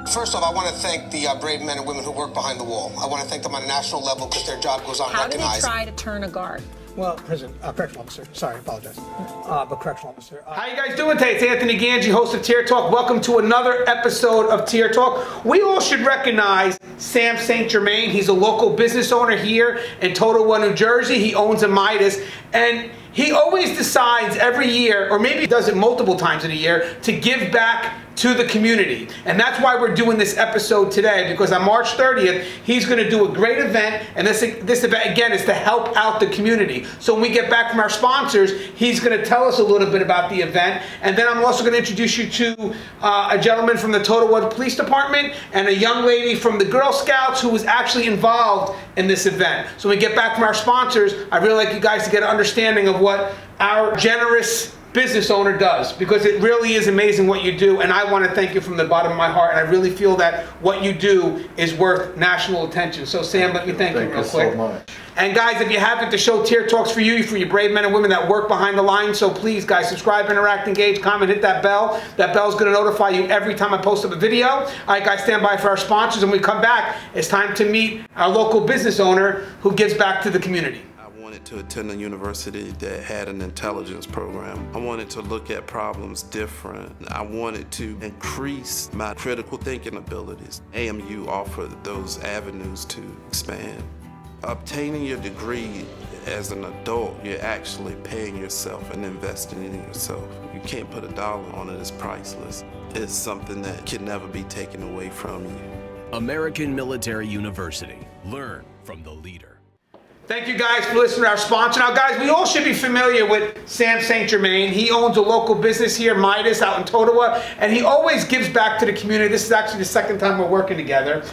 First off, I want to thank the brave men and women who work behind the wall. I want to thank them on a national level because their job goes unrecognized. How do they try to turn a guard? Well, correctional officer. Sorry, I apologize. But correctional officer. How you guys doing today? It's Anthony Ganji, host of Tier Talk. Welcome to another episode of Tier Talk. We all should recognize Sam St. Germain. He's a local business owner here in Totowa, New Jersey. He owns a Midas, and he always decides every year, or maybe he does it multiple times in a year, to give back to the community. And that's why we're doing this episode today, because on March 30th, he's going to do a great event, and this event, again, is to help out the community. So when we get back from our sponsors, he's going to tell us a little bit about the event, and then I'm also going to introduce you to a gentleman from the Totowa Police Department and a young lady from the Girl Scouts who was actually involved in this event. So when we get back from our sponsors, I'd really like you guys to get an understanding of what our generous business owner does, because it really is amazing what you do, and I want to thank you from the bottom of my heart, and I really feel that what you do is worth national attention. So Sam, let me thank you real quick. So much. And guys, if you haven't, the show Tier Talks for you, for your brave men and women that work behind the line. So please, guys, subscribe, interact, engage, comment, hit that bell. That bell's going to notify you every time I post up a video. All right, guys, stand by for our sponsors, and when we come back, it's time to meet our local business owner who gives back to the community. I wanted to attend a university that had an intelligence program. I wanted to look at problems different. I wanted to increase my critical thinking abilities. AMU offered those avenues to expand. Obtaining your degree as an adult, you're actually paying yourself and investing in yourself. You can't put a dollar on it, it's priceless. It's something that can never be taken away from you. American Military University. Learn from the leader. Thank you guys for listening to our sponsor. Now guys, we all should be familiar with Sam St. Germain. He owns a local business here, Midas, out in Totowa, and he always gives back to the community. This is actually the second time we're working together.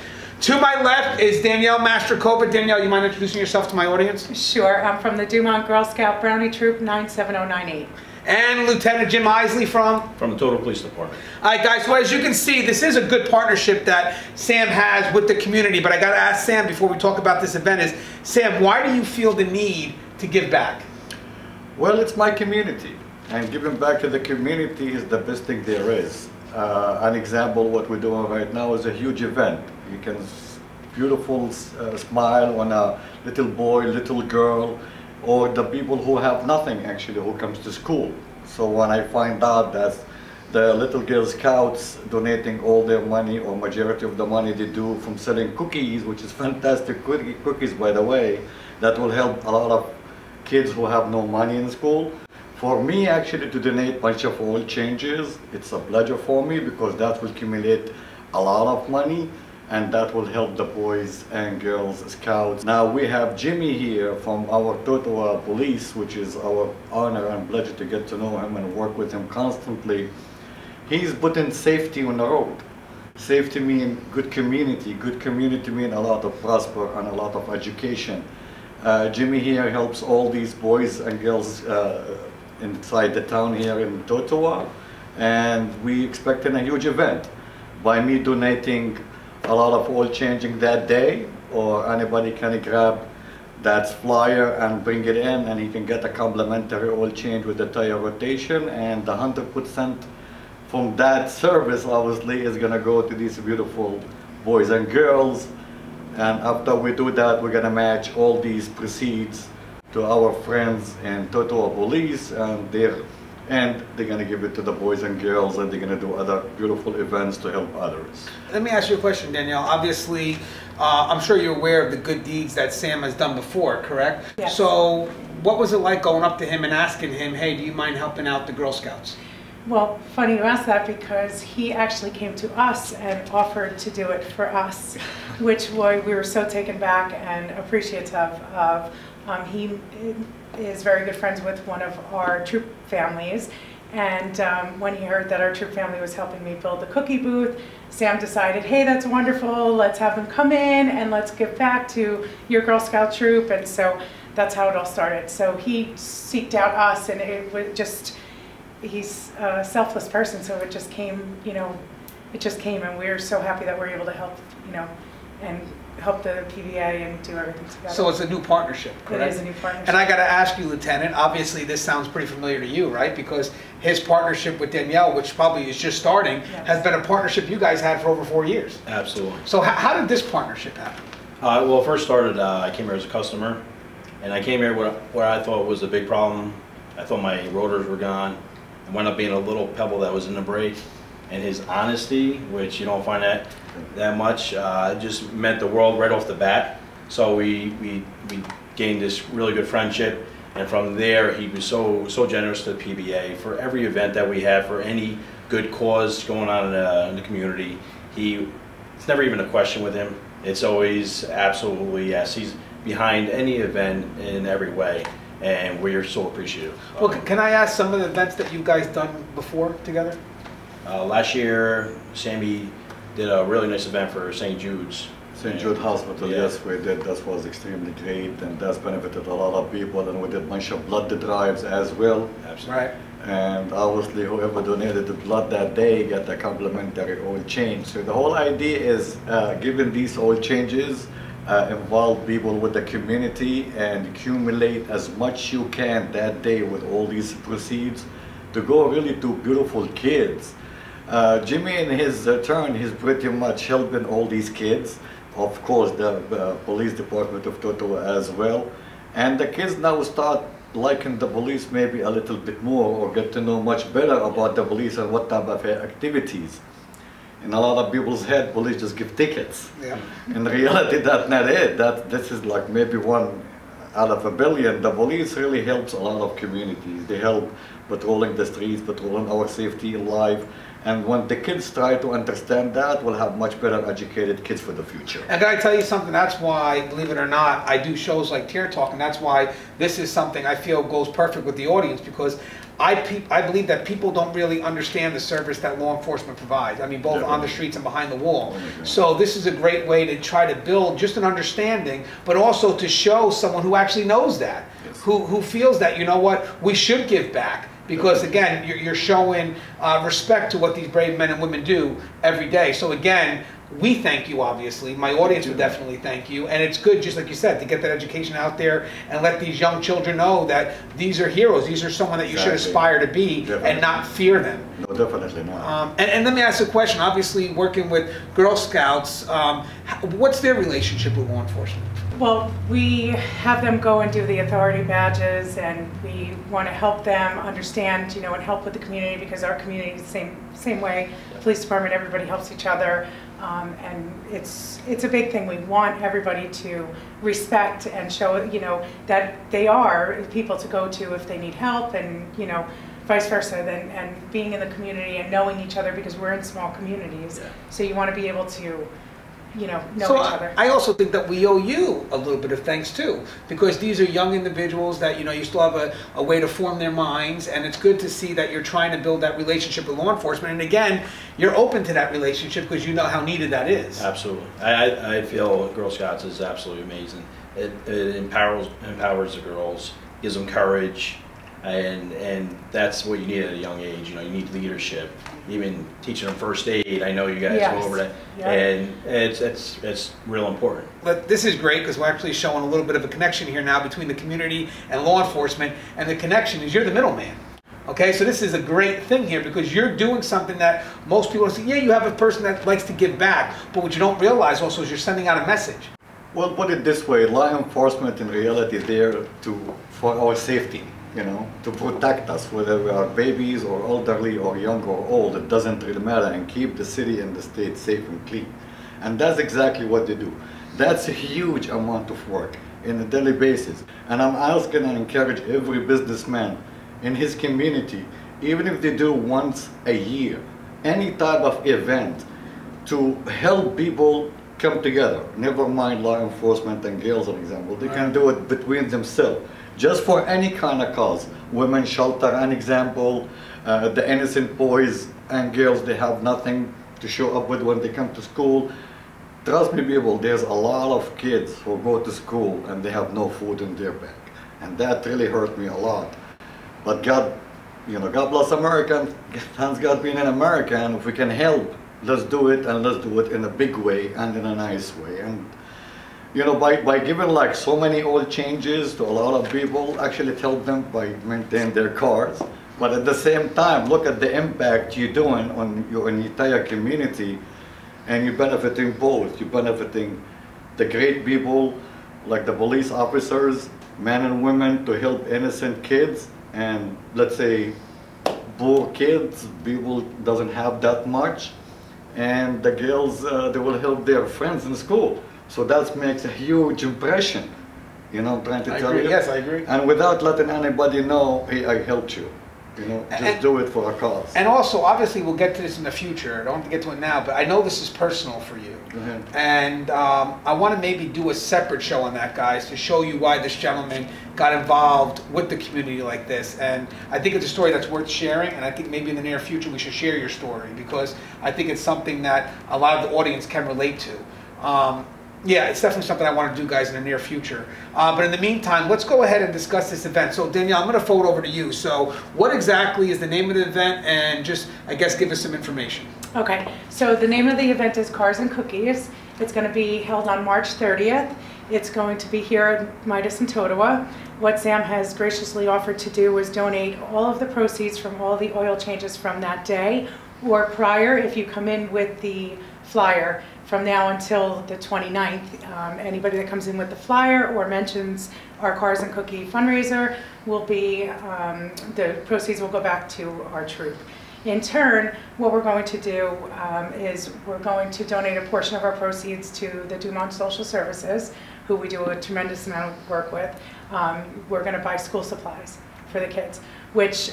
To my left is Danielle Mastrokova. Danielle, you mind introducing yourself to my audience? Sure. I'm from the Dumont Girl Scout Brownie Troop 97098. And Lieutenant Jim Isley from the Totowa Police Department. All right, guys, so as you can see, this is a good partnership that Sam has with the community, but I got to ask Sam before we talk about this event is, Sam, why do you feel the need to give back? Well, it's my community, and giving back to the community is the best thing there is. An example, what we're doing right now is a huge event. You can beautiful smile on a little boy, little girl, or the people who have nothing actually, who comes to school. So when I find out that the little Girl Scouts donating all their money, or majority of the money they do from selling cookies, which is fantastic cookies by the way, that will help a lot of kids who have no money in school. For me actually to donate a bunch of oil changes, it's a pleasure for me, because that will accumulate a lot of money, and that will help the boys and girls scouts. Now we have Jimmy here from our Totowa Police, which is our honor and pleasure to get to know him and work with him constantly. He's putting safety on the road. Safety means good community. Good community means a lot of prosper and a lot of education. Jimmy here helps all these boys and girls inside the town here in Totowa, and we expecting a huge event. By me donating a lot of oil changing that day, or anybody can grab that flyer and bring it in, and he can get a complimentary oil change with the tire rotation, and the 100% from that service obviously is going to go to these beautiful boys and girls. And after we do that, we're going to match all these proceeds to our friends in Totowa Police, and they're going to give it to the boys and girls, and they're going to do other beautiful events to help others. Let me ask you a question, Danielle. Obviously, I'm sure you're aware of the good deeds that Sam has done before, correct? Yes. So what was it like going up to him and asking him, hey, do you mind helping out the Girl Scouts? Well, funny you ask that, because he actually came to us and offered to do it for us, which we were so taken back and appreciative of. He is very good friends with one of our troop families, and when he heard that our troop family was helping me build the cookie booth, Sam decided, hey, that's wonderful, let's have them come in and let's give back to your Girl Scout troop. And so that's how it all started. So he seeked out us, and it was just, he's a selfless person, so it just came, you know, it just came, and we're so happy that we're able to help, you know, and help the PVA and do everything together. So it's a new partnership, correct? It is a new partnership. And I got to ask you, Lieutenant, obviously this sounds pretty familiar to you, right? Because his partnership with Danielle, which probably is just starting, Yes. has been a partnership you guys had for over 4 years. Absolutely. So how did this partnership happen? Well, it first started, I came here as a customer, and I came here where I thought was a big problem. I thought my rotors were gone. It wound up being a little pebble that was in the brake, and his honesty, which you don't find that much, just meant the world right off the bat. So we gained this really good friendship, and from there he was so generous to the PBA for every event that we had, for any good cause going on in the community. It's never even a question with him. It's always absolutely yes. He's behind any event in every way, and we're so appreciative. Well, can I ask some of the events that you guys done before together? Last year, Sammy did a really nice event for St. Jude's. St. Jude Hospital, Yeah. yes, we did. That was extremely great, and that's benefited a lot of people. And we did a bunch of blood drives as well. Absolutely. Right. And obviously, whoever donated the blood that day got a complimentary oil change. So the whole idea is, given these oil changes, involve people with the community and accumulate as much you can that day with all these proceeds to go really to beautiful kids. Jimmy, in his turn, he's pretty much helping all these kids. Of course, the police department of Totowa as well. And the kids now start liking the police maybe a little bit more, or get to know much better about the police and what type of activities. In a lot of people's head, police just give tickets. Yeah. In reality, that's not it. This is like maybe 1 out of a billion. The police really helps a lot of communities. They help patrolling the streets, patrolling our safety in life. And when the kids try to understand that, we'll have much better educated kids for the future. And can I tell you something? That's why, believe it or not, I do shows like Tear Talk, and that's why this is something I feel goes perfect with the audience, because I believe that people don't really understand the service that law enforcement provides. I mean, both on the streets and behind the wall. So this is a great way to try to build just an understanding, but also to show someone who actually knows that, who feels that, you know what, we should give back. Because again, you're showing respect to what these brave men and women do every day. So again, we thank you, obviously. My audience would definitely thank you. And it's good, just like you said, to get that education out there and let these young children know that these are heroes. These are someone that you should aspire to be and not fear them. No, definitely not. And let me ask a question. Obviously, working with Girl Scouts, what's their relationship with law enforcement? Well, we have them go and do the authority badges, and we want to help them understand, and help with the community, because our community is the same way. Police department, everybody helps each other, and it's a big thing. We want everybody to respect and show, that they are people to go to if they need help, and vice versa. And being in the community and knowing each other, because we're in small communities, so you want to be able to know each other. I also think that we owe you a little bit of thanks too, because these are young individuals that you still have a way to form their minds, and it's good to see that you're trying to build that relationship with law enforcement. And again, you're open to that relationship because you know how needed that is. Absolutely. I feel Girl Scouts is absolutely amazing. It empowers the girls, gives them courage, and that's what you need at a young age. You need leadership. Even teaching them first aid. I know you guys go over that, and it's real important. But this is great, because we're actually showing a little bit of a connection here now between the community and law enforcement, and the connection is you're the middleman. Okay, so this is a great thing here, because you're doing something that most people say, yeah, you have a person that likes to give back, but what you don't realize also is you're sending out a message. Well, put it this way, law enforcement in reality is there for our safety. To protect us, whether we are babies or elderly or young or old, it doesn't really matter, and keep the city and the state safe and clean. And that's exactly what they do. That's a huge amount of work on a daily basis. And I'm asking and encourage every businessman in his community, even if they do once a year, any type of event to help people come together. Never mind law enforcement and girls, for example. They can do it between themselves. Just for any kind of cause. Women's shelter, an example, the innocent boys and girls, they have nothing to show up with when they come to school. Trust me, people, there's a lot of kids who go to school and they have no food in their bag. And that really hurt me a lot. But God, God bless America, thanks God being in America, and if we can help, let's do it, and let's do it in a big way and in a nice way. And you know, by giving like so many oil changes to a lot of people, actually it helps them by maintaining their cars. But at the same time, look at the impact you're doing on your entire community, and you're benefiting both. You're benefiting the great people, like the police officers, men and women, to help innocent kids, and let's say poor kids, people doesn't have that much, and the girls, they will help their friends in school. So that makes a huge impression. You know, I'm trying to tell you. Yes, I agree. And without letting anybody know, hey, I helped you. You know, just do it for a cause. And also, obviously, we'll get to this in the future. I don't have to get to it now, but I know this is personal for you. Go ahead. And I want to maybe do a separate show on that, guys, to show you why this gentleman got involved with the community like this. And I think it's a story that's worth sharing, and I think maybe in the near future we should share your story, because I think it's something that a lot of the audience can relate to. Yeah, it's definitely something I want to do, guys, in the near future. But in the meantime, let's go ahead and discuss this event. So, Danielle, I'm going to forward over to you. So, what exactly is the name of the event? And just, I guess, give us some information. Okay, so the name of the event is Cars and Cookies. It's going to be held on March 30th. It's going to be here at Midas and Totowa. What Sam has graciously offered to do is donate all of the proceeds from all the oil changes from that day, or prior, if you come in with the flyer from now until the 29th. Anybody that comes in with the flyer or mentions our Cars and Cookie fundraiser will be, the proceeds will go back to our troop. In turn, what we're going to do is we're going to donate a portion of our proceeds to the Dumont Social Services, who we do a tremendous amount of work with. We're going to buy school supplies for the kids, which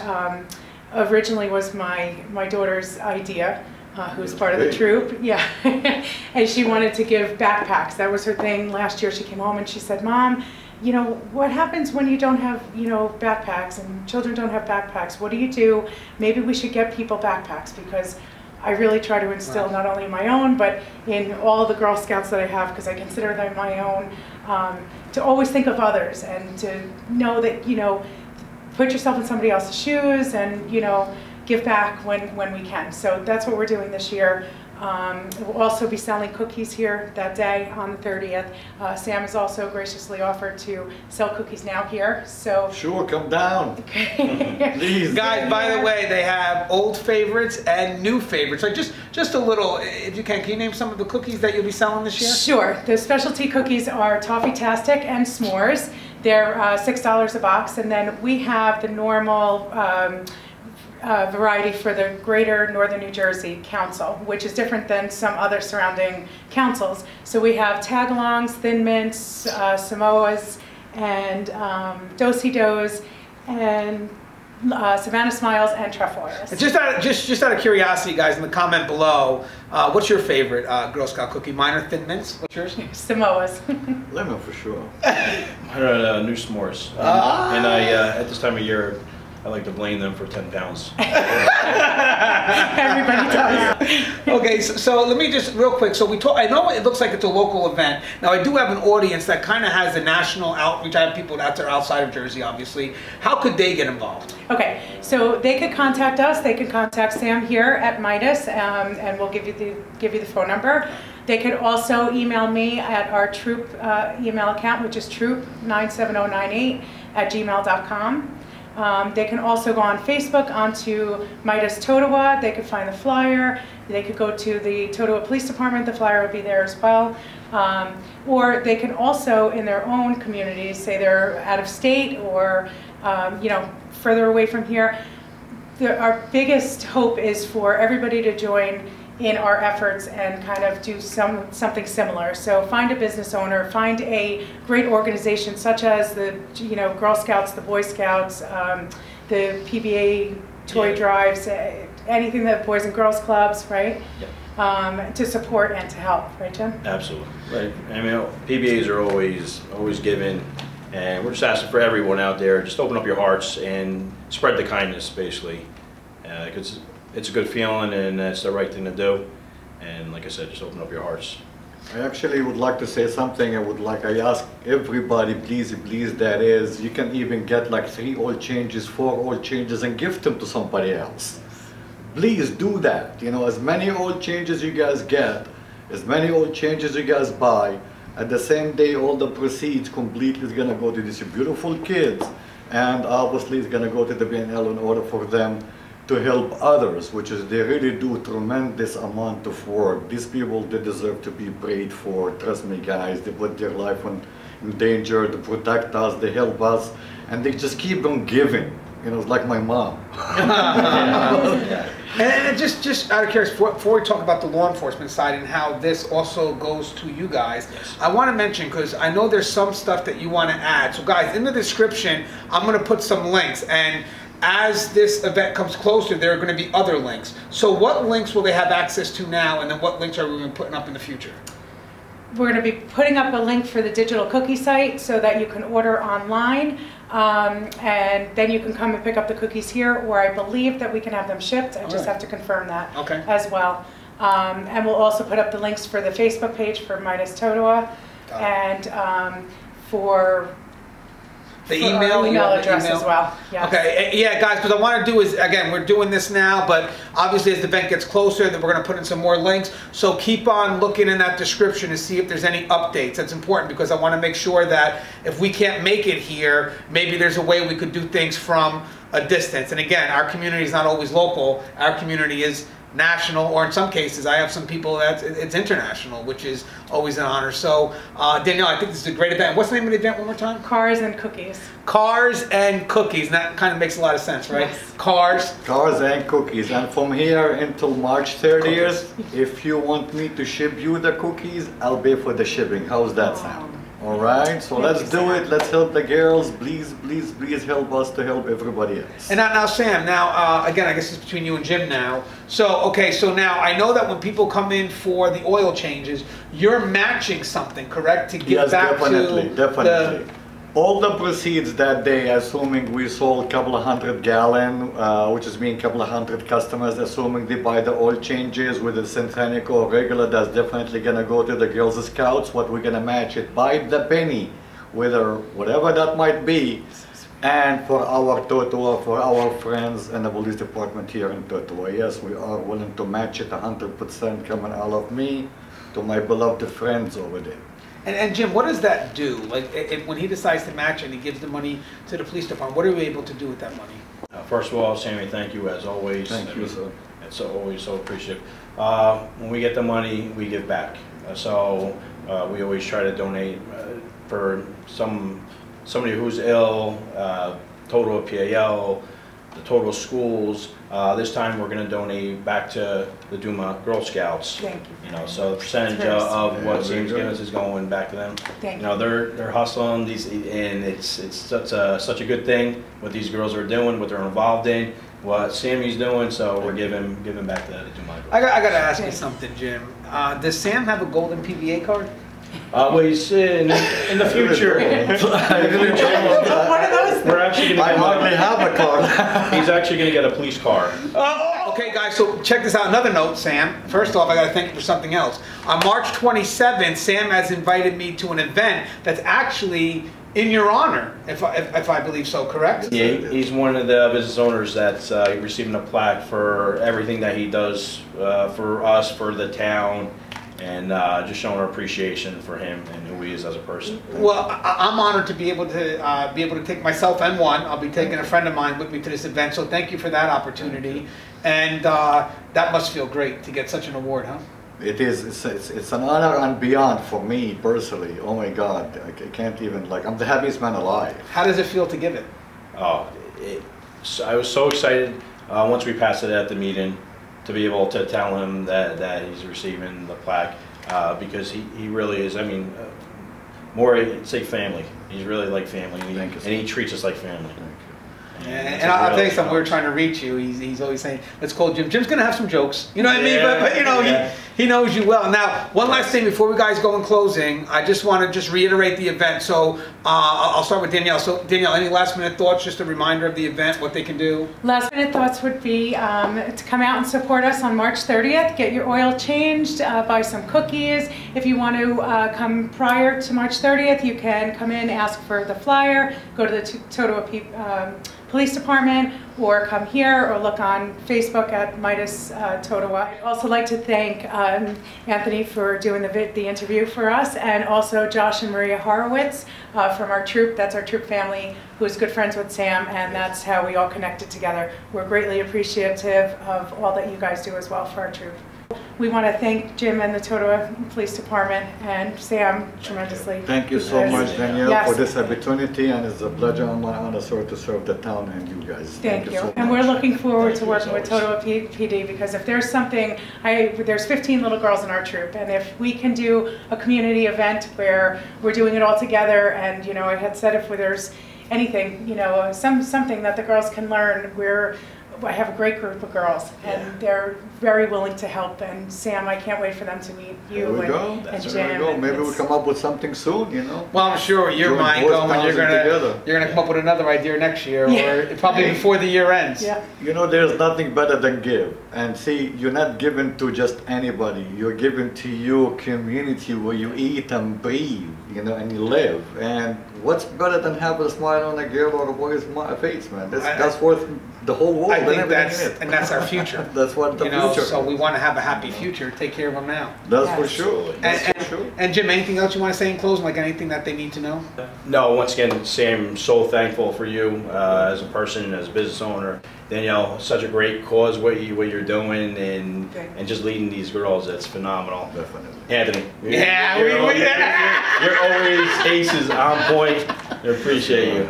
originally was my daughter's idea. Who's part of the troop, yeah. And she wanted to give backpacks. That was her thing. Last year she came home and she said, Mom, you know, what happens when you don't have, you know, backpacks and children don't have backpacks? What do you do? Maybe we should get people backpacks, because I really try to instill not only my own, but in all the Girl Scouts that I have, because I consider them my own, to always think of others and to know that, you know, put yourself in somebody else's shoes and, you know, give back when we can. So that's what we're doing this year. We'll also be selling cookies here that day on the 30th. Sam has also graciously offered to sell cookies now here. So sure, come down. Please. Guys, by the way, they have old favorites and new favorites. Like just a little, if you can you name some of the cookies that you'll be selling this year? Sure. The specialty cookies are Toffee-tastic and S'mores. They're $6 a box, and then we have the normal variety for the Greater Northern New Jersey Council, which is different than some other surrounding councils. So we have tagalongs, thin mints, Samoas, and do-si-dos, and Savannah Smiles, and trefoils. Just out of curiosity, guys, in the comment below, what's your favorite Girl Scout cookie? Mine are Thin Mints. What's yours? Samoas. Lemon for sure. Mine are new s'mores. And I, at this time of year, I like to blame them for 10 pounds. Everybody does. Okay, so let me just real quick. So I know it looks like it's a local event. Now I do have an audience that kind of has a national outreach. I have people that are outside of Jersey, obviously. How could they get involved? Okay, so they could contact us. They could contact Sam here at Midas, and we'll give you the phone number. They could also email me at our troop email account, which is troop97098@gmail.com. They can also go on Facebook onto Midas Totowa. They could find the flyer. They could go to the Totowa Police Department. The flyer will be there as well. Or they can also, in their own communities, say they're out of state or you know, further away from here. Our biggest hope is for everybody to join in our efforts and kind of do something similar. So find a business owner, find a great organization such as the Girl Scouts, the Boy Scouts, the PBA toy drives, anything that Boys and Girls Clubs, right? Yep. To support and to help, right, Jim? Absolutely. Right. I mean, PBAs are always given, and we're just asking for everyone out there, just open up your hearts and spread the kindness, basically. Because it's a good feeling and that's the right thing to do. And like I said, just open up your hearts. I actually would like to say something. I ask everybody, please, that is, you can even get like 3 oil changes, 4 oil changes and give them to somebody else. please do that. You know, as many oil changes you guys get, as many oil changes you guys buy, at the same day, all the proceeds completely is gonna go to these beautiful kids, and obviously it's gonna go to the BNL in order for them to help others, which is they really do tremendous amount of work. These people, they deserve to be prayed for. Trust me, guys, they put their life in danger to protect us, they help us, and they just keep on giving. You know, it's like my mom. And just out of curiosity, before we talk about the law enforcement side and how this also goes to you guys, I want to mention, because I know there's some stuff that you want to add. So guys, in the description, I'm going to put some links, and as this event comes closer, there are going to be other links. So what links will they have access to now, and then what links are we going to be putting up in the future? We're going to be putting up a link for the digital cookie site so that you can order online, and then you can come and pick up the cookies here, or I believe that we can have them shipped. I just have to confirm that as well. And we'll also put up the links for the Facebook page for Midas Totowa, and for the email address as well. Yes. Okay, yeah, guys, because I want to do is, again, we're doing this now, but obviously as the event gets closer, then we're going to put in some more links. So keep on looking in that description to see if there's any updates. That's important, because I want to make sure that if we can't make it here, maybe there's a way we could do things from a distance. And again, our community is not always local. Our community is national, or in some cases, I have some people that it's international, which is always an honor. So, Danielle, I think this is a great event. What's the name of the event one more time? Cars and Cookies. Cars and Cookies. And that kind of makes a lot of sense, right? Yes. Cars and Cookies. And from here until March 30th, if you want me to ship you the cookies, I'll pay for the shipping. How's that sound? All right, so let's do it. Let's help the girls. Please, please, please help us to help everybody else. And now Sam, again, I guess it's between you and Jim now. So, okay, so now I know that when people come in for the oil changes, you're matching something, correct? To get back definitely. All the proceeds that day, assuming we sold a couple of 100 gallon, which is mean a couple of 100 customers, assuming they buy the oil changes with the synthetic or regular, that's definitely gonna go to the Girls Scouts. What we're gonna match it by the penny, whatever that might be, and for our Totowa, for our friends in the police department here in Totowa. Yes, we are willing to match it 100% coming out of me to my beloved friends over there. And Jim, what does that do? Like, when he decides to match and he gives the money to the police department, what are we able to do with that money? First of all, Sammy, thank you as always. Thank you, sir. It's always so appreciative. When we get the money, we give back. So we always try to donate for somebody who's ill, Totowa PAL, the Totowa schools. This time we're going to donate back to the Dumont Girl Scouts. Thank you. You know, so the percentage of what Sam's giving us is going back to them. Thank you. Know, they're hustling these, and it's such a good thing what these girls are doing, what they're involved in, what Sammy's doing. So we're giving back to the Dumont. I got to ask you something, Jim. Does Sam have a golden PVA card? Well, he's in the future. One of those. We're actually going to hardly have a car. He's actually going to get a police car. Okay, guys, so check this out. Another note, Sam. First off, I got to thank you for something else. On March 27th, Sam has invited me to an event that's actually in your honor, if I believe so, correct? Yeah, he's one of the business owners that's receiving a plaque for everything that he does for us, for the town, and just showing our appreciation for him and who he is as a person. Well, I'm honored to be able to take myself and one. I'll be taking a friend of mine with me to this event, so thank you for that opportunity. And that must feel great to get such an award, huh? It is. It's an honor and beyond for me personally. Oh my God, I can't even, like, I'm the happiest man alive. How does it feel to give it? Oh, I was so excited once we passed it at the meeting to be able to tell him that he's receiving the plaque because he really is. I mean, more say family. He's really like family, and he treats us like family. And I'll tell you something, we were trying to reach you. He's always saying, let's call Jim. Jim's going to have some jokes. You know what I mean? But you know, he knows you well. Now, one last thing before we guys go in closing, I just want to reiterate the event. So I'll start with Danielle. So Danielle, any last minute thoughts, just a reminder of the event, what they can do? Last minute thoughts would be to come out and support us on March 30th. Get your oil changed, buy some cookies. If you want to come prior to March 30th, you can come in, ask for the flyer, go to the Totowa Police Department, or come here or look on Facebook at Midas Totowa. I'd also like to thank Anthony for doing the interview for us, and also Josh and Maria Horowitz from our troop. That's our troop family who is good friends with Sam, and that's how we all connected together. We're greatly appreciative of all that you guys do as well for our troop. We want to thank Jim and the Totowa Police Department and Sam tremendously. Thank you so much, Danielle, Yes. for this opportunity, and it's a pleasure and my honor, sir, to serve the town and you guys. Thank you. So And much. we're looking forward to Thank you, working as with Totowa PD, because if there's something, there's 15 little girls in our troop, and if we can do a community event where we're doing it all together, and you know, I had said if there's anything, you know, something that the girls can learn, I have a great group of girls, and they're very willing to help. And Sam, I can't wait for them to meet you There we go. and There we Jim. go. and Maybe we'll it's- come up with something soon, you know? Well, I'm sure your Join mind both going, you're towns together. gonna come up with another idea next year, Yeah. or probably before the year ends. Yeah. You know, there's nothing better than give. And see, you're not giving to just anybody. You're giving to your community where you eat and breathe, you know, and you live. And what's better than having a smile on a girl or a boy's face, man? That's worth the whole world. I and think everything in it. that's our future. That's what the You know, future. so we want to have a happy future. Take care of them now. That's for Yes. sure. That's for sure. And Jim, anything else you want to say in closing? Like anything that they need to know? No, once again, Sam, so thankful for you as a person, as a business owner. Danielle, such a great cause, what you're doing, and just leading these girls. That's phenomenal. Definitely. Anthony, Yeah, you're always aces on point. I appreciate you.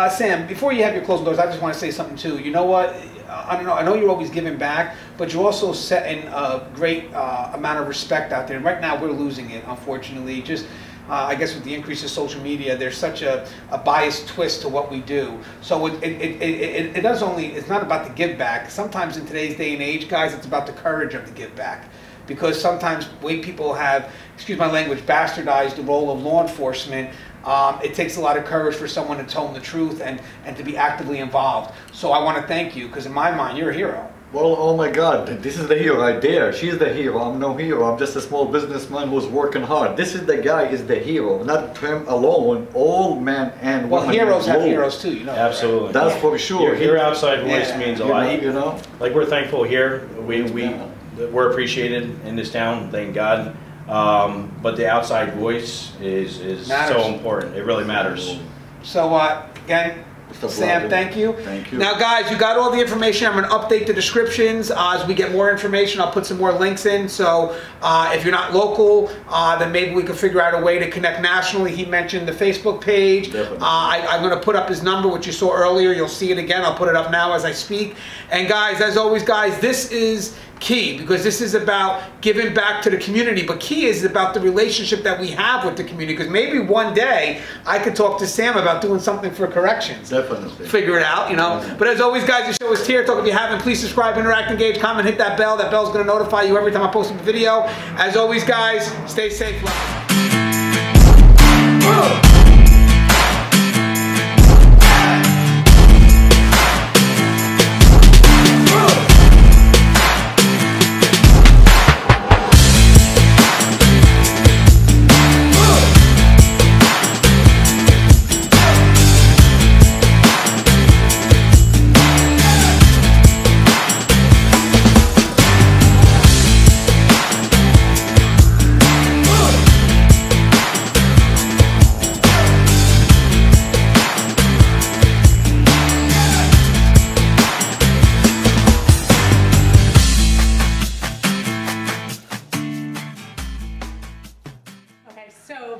Sam, before you have your closing doors, I just want to say something too. You know what? I don't know. I know you're always giving back, but you're also setting a great amount of respect out there. And right now, we're losing it, unfortunately. Just I guess with the increase of social media, there's such a biased twist to what we do. So it does only. It's not about the give back. Sometimes in today's day and age, guys, it's about the courage of the give back. Because sometimes way people have, excuse my language, bastardized the role of law enforcement. It takes a lot of courage for someone to tell them the truth and to be actively involved. So I want to thank you, because in my mind, you're a hero. Well, oh my God, this is the hero right there. She's the hero. I'm no hero. I'm just a small businessman who's working hard. This is the guy is the hero, not him alone. All men and women. Well, heroes have involved. heroes too, you know. Absolutely. That's for sure. Your outside voice Yeah. means a lot. You know. Like, we're thankful here. We're appreciated in this town, thank God. But the outside voice is Matters. so important. It really matters. So again, Sam, thank you. Thank you. Now, guys, you got all the information. I'm going to update the descriptions as we get more information. I'll put some more links in. So if you're not local, then maybe we can figure out a way to connect nationally. He mentioned the Facebook page. Definitely. I'm going to put up his number, which you saw earlier. You'll see it again. I'll put it up now as I speak. And guys, as always, guys, this is key, because this is about giving back to the community, but key is about the relationship that we have with the community, because maybe one day I could talk to Sam about doing something for corrections. Definitely. Figure it out, you know. But as always, guys, the show is Tier Talk. If you haven't, please subscribe, interact, engage, comment, hit that bell. That bell's going to notify you every time I post a video. As always, guys, stay safe.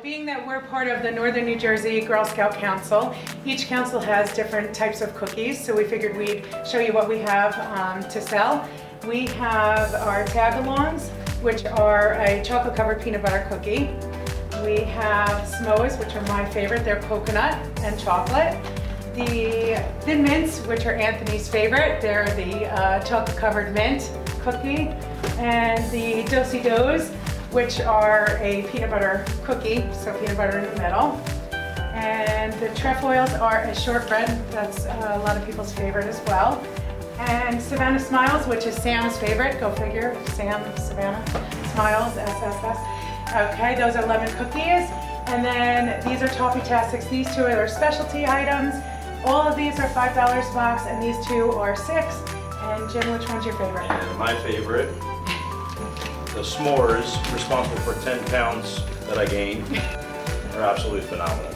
Being that we're part of the Northern New Jersey Girl Scout Council, each council has different types of cookies, so we figured we'd show you what we have to sell. We have our tag-alongs, which are a chocolate-covered peanut butter cookie. We have Samoas, which are my favorite. They're coconut and chocolate. The Thin Mints, which are Anthony's favorite. They're the chocolate-covered mint cookie. And the Do-si-dos, which are a peanut butter cookie, so peanut butter in the middle. And the trefoils are a shortbread. That's a lot of people's favorite as well. And Savannah Smiles, which is Sam's favorite. Go figure, Sam, Savannah Smiles, SSS. Okay, those are lemon cookies. And then these are Toffee-tastics. These two are their specialty items. All of these are $5 a box, and these two are $6. And Jim, which one's your favorite? And my favorite, the s'mores, responsible for 10 pounds that I gained, are absolutely phenomenal.